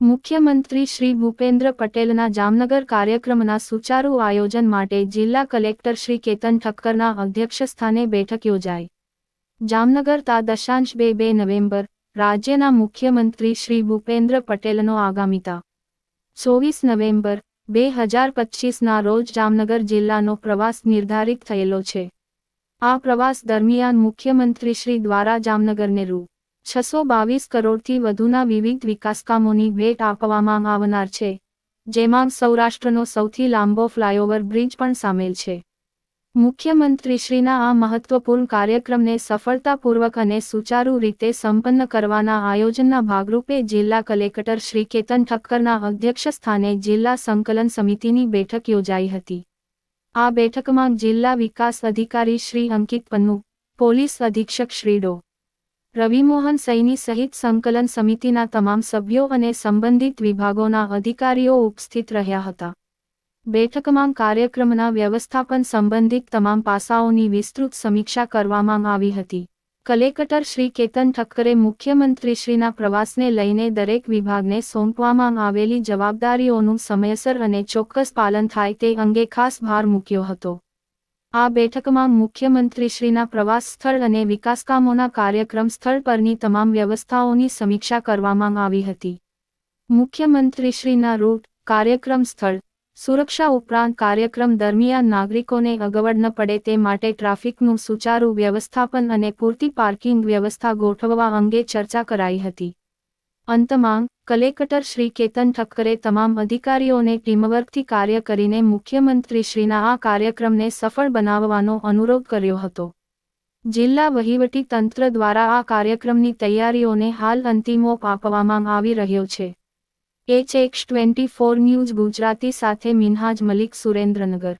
મુખ્યમંત્રી શ્રી ભૂપેન્દ્ર પટેલના જામનગર કાર્યક્રમના સુચારુ આયોજન માટે જિલ્લા કલેક્ટર શ્રી કેતન ઠક્કરના અધ્યક્ષસ્થાને બેઠક યોજાઈ. જામનગર તા 2 નવેમ્બર રાજ્યના મુખ્યમંત્રી શ્રી ભૂપેન્દ્ર પટેલનો આગામી તા 24 નવેમ્બર 2025ના રોજ જામનગર જિલ્લાનો પ્રવાસ નિર્ધારિત થયેલો છે. આ પ્રવાસ દરમિયાન મુખ્યમંત્રીશ્રી દ્વારા જામનગરને રૂ. 622 કરોડથી વધુના વિવિધ વિકાસકામોની ભેટ આપવામાં આવનાર છે, જેમાં સૌરાષ્ટ્રનો સૌથી લાંબો ફ્લાયઓવર બ્રિજ પણ સામેલ છે. મુખ્યમંત્રીશ્રીના આ મહત્વપૂર્ણ કાર્યક્રમને સફળતાપૂર્વક અને સુચારુ રીતે સંપન્ન કરવાના આયોજનના ભાગરૂપે જિલ્લા કલેક્ટર શ્રી કેતન ઠક્કરના અધ્યક્ષસ્થાને જિલ્લા સંકલન સમિતિની બેઠક યોજાઈ હતી. આ બેઠકમાં જિલ્લા વિકાસ અધિકારી શ્રી અંકિત પન્નુ, પોલીસ અધિક્ષક શ્રી ડો. રવિમોહન સૈની સહિત સંકલન સમિતિના તમામ સભ્યો અને સંબંધિત વિભાગોના અધિકારીઓ ઉપસ્થિત રહ્યા હતા. બેઠકમાં કાર્યક્રમના વ્યવસ્થાપન સંબંધિત તમામ પાસાઓની વિસ્તૃત સમીક્ષા કરવામાં આવી હતી. કલેક્ટર શ્રી કેતન ઠક્કરે મુખ્યમંત્રીશ્રીના પ્રવાસને લઈને દરેક વિભાગને સોંપવામાં આવેલી જવાબદારીઓનું સમયસર અને ચોક્કસ પાલન થાય તે અંગે ખાસ ભાર મૂક્યો હતો. આ બેઠકમાં મુખ્યમંત્રીશ્રીના પ્રવાસ સ્થળ અને વિકાસકામોના કાર્યક્રમ સ્થળ પરની તમામ વ્યવસ્થાઓની સમીક્ષા કરવામાં આવી હતી. મુખ્યમંત્રીશ્રીના રૂટ, કાર્યક્રમ સ્થળ, સુરક્ષા ઉપરાંત કાર્યક્રમ દરમિયાન નાગરિકોને અગવડ ન પડે તે માટે ટ્રાફિકનું સુચારુ વ્યવસ્થાપન અને પૂરતી પાર્કિંગ વ્યવસ્થા ગોઠવવા અંગે ચર્ચા કરાઈ હતી. અંતમાં કલેક્ટર શ્રી કેતન ઠક્કરે તમામ અધિકારીઓને ટીમવર્કથી કાર્ય કરીને મુખ્યમંત્રીશ્રીના આ કાર્યક્રમને સફળ બનાવવાનો અનુરોધ કર્યો હતો. જિલ્લા વહીવટી તંત્ર દ્વારા આ કાર્યક્રમની તૈયારીઓને હાલ અંતિમ ઓપ આપવામાં આવી રહ્યો છે. HX24 ન્યૂઝ ગુજરાતી સાથે મિનહાજ મલિક, સુરેન્દ્રનગર.